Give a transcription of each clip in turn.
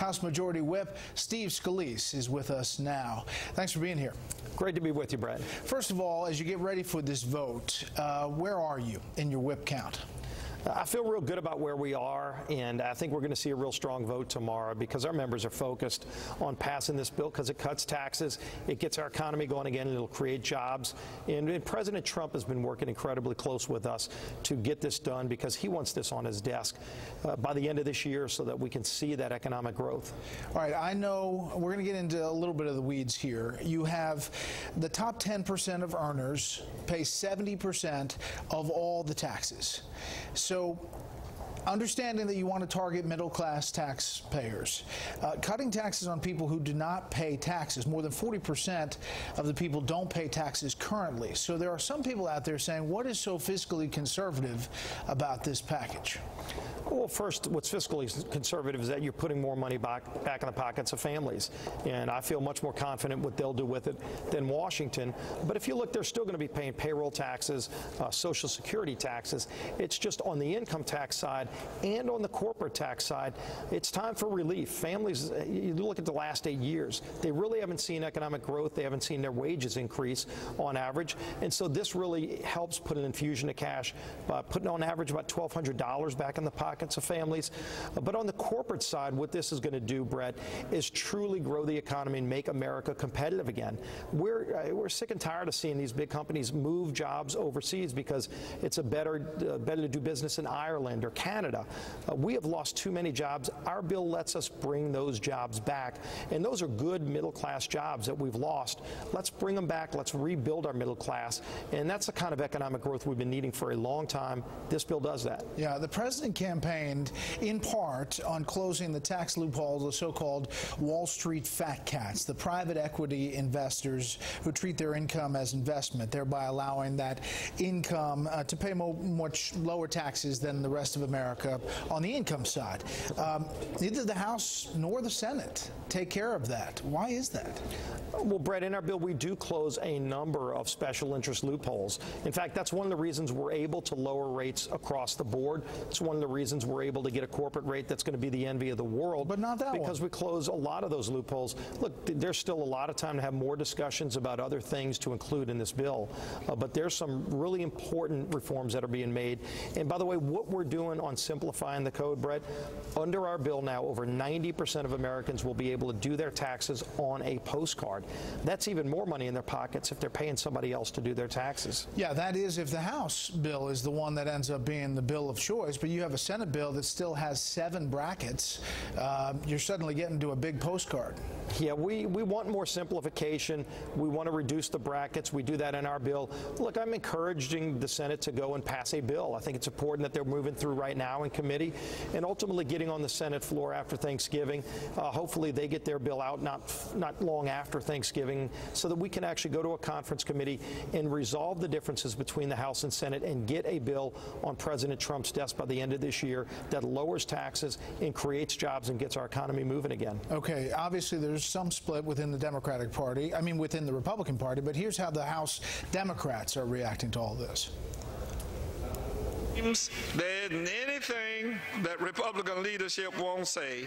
House Majority Whip Steve Scalise is with us now. Thanks for being here. Great to be with you, Brett. First of all, as you get ready for this vote, where are you in your whip count? I feel real good about where we are, and I think we're going to see a real strong vote tomorrow because our members are focused on passing this bill because it cuts taxes, it gets our economy going again, and it'll create jobs. And President Trump has been working incredibly close with us to get this done because he wants this on his desk by the end of this year so that we can see that economic growth. All right, I know we're going to get into a little bit of the weeds here. You have the top 10% of earners pay 70% of all the taxes. So, understanding that you want to target middle-class taxpayers, cutting taxes on people who do not pay taxes, more than 40% of the people don't pay taxes currently. So there are some people out there saying, what is so fiscally conservative about this package? Well, first, what's fiscally conservative is that you're putting more money back in the pockets of families. And I feel much more confident what they'll do with it than Washington. But if you look, they're still going to be paying payroll taxes, Social Security taxes. It's just on the income tax side and on the corporate tax side, it's time for relief. Families, you look at the last 8 years, they really haven't seen economic growth. They haven't seen their wages increase on average. And so this really helps put an infusion of cash, putting on average about $1,200 back in the pockets of families. But on the corporate side, what this is going to do, Brett, is truly grow the economy and make America competitive again. We're sick and tired of seeing these big companies move jobs overseas because it's better to do business in Ireland or Canada. We have lost too many jobs. Our bill lets us bring those jobs back, and those are good middle-class jobs that we've lost. Let's bring them back. Let's rebuild our middle class, and that's the kind of economic growth we've been needing for a long time. This bill does that. Yeah, the president campaigned in part on closing the tax loopholes, the so-called Wall Street fat cats, the private equity investors who treat their income as investment, thereby allowing that income to pay much lower taxes than the rest of America on the income side. Neither the House nor the Senate take care of that. Why is that? Well, Brett, in our bill, we do close a number of special interest loopholes. In fact, that's one of the reasons we're able to lower rates across the board. It's one of the reasons we're able to get a corporate rate that's going to be the envy of the world. But not that because one. We close a lot of those loopholes. Look, there's still a lot of time to have more discussions about other things to include in this bill. But there's some really important reforms that are being made. And by the way, what we're doing on simplifying the code, Brett, under our bill now, over 90% of Americans will be able to do their taxes on a postcard. That's even more money in their pockets if they're paying somebody else to do their taxes. Yeah, that is if the House bill is the one that ends up being the bill of choice, but you have a Senate bill that still has 7 brackets. You're suddenly getting to a big postcard. Yeah, we want more simplification. We want to reduce the brackets. We do that in our bill. Look, I'm encouraging the Senate to go and pass a bill. I think it's important that they're moving through right now in committee and ultimately getting on the Senate floor after Thanksgiving. Hopefully they get their bill out not long after Thanksgiving so that we can actually go to a conference committee and resolve the differences between the House and Senate and get a bill on President Trump's desk by the end of this year that lowers taxes and creates jobs and gets our economy moving again. Okay, obviously there's some split within the Democratic Party, within the Republican Party, but here's how the House Democrats are reacting to all this. There isn't anything that Republican leadership won't say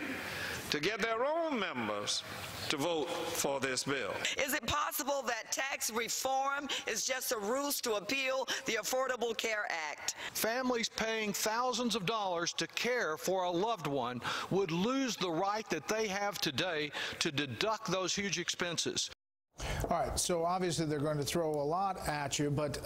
to get their own members to vote for this bill. Is it possible that tax reform is just a ruse to appeal the Affordable Care Act? Families paying thousands of dollars to care for a loved one would lose the right that they have today to deduct those huge expenses. All right, so obviously they're going to throw a lot at you, but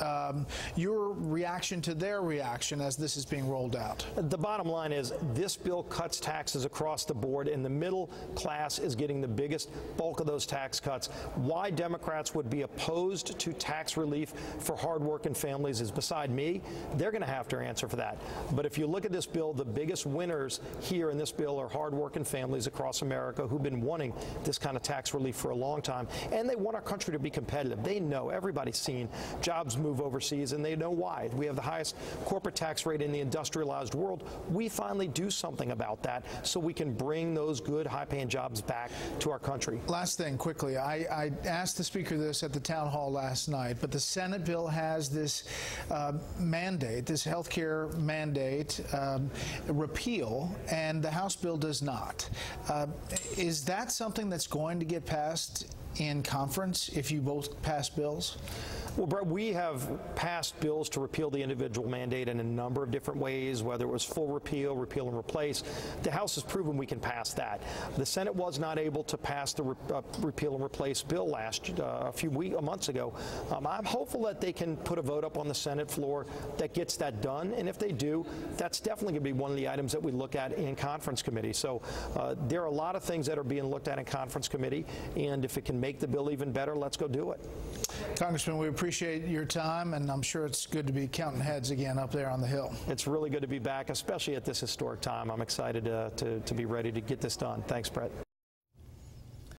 your reaction to their reaction as this is being rolled out? The bottom line is this bill cuts taxes across the board, and the middle class is getting the biggest bulk of those tax cuts. Why Democrats would be opposed to tax relief for hardworking families is beside me. They're going to have to answer for that. But if you look at this bill, the biggest winners here in this bill are hardworking families across America who've been wanting this kind of tax relief for a long time, and they want our country to be competitive. They know, everybody's seen jobs move overseas, and they know why. We have the highest corporate tax rate in the industrialized world. We finally do something about that so we can bring those good, high-paying jobs back to our country. Last thing, quickly, I asked the Speaker this at the town hall last night, but the Senate bill has this mandate, this health care mandate repeal, and the House bill does not. Is that something that's going to get passed in conference if you both pass bills? Well, Brett, we have passed bills to repeal the individual mandate in a number of different ways, whether it was full repeal, repeal and replace. The House has proven we can pass that. The Senate was not able to pass the repeal and replace bill a months ago. I'm hopeful that they can put a vote up on the Senate floor that gets that done, and if they do, that's definitely going to be one of the items that we look at in conference committee. So there are a lot of things that are being looked at in conference committee, and if it can make the bill even better, let's go do it. Congressman, we appreciate your time, and I'm sure it's good to be counting heads again up there on the Hill. It's really good to be back, especially at this historic time. I'm excited to be ready to get this done. Thanks, Brett.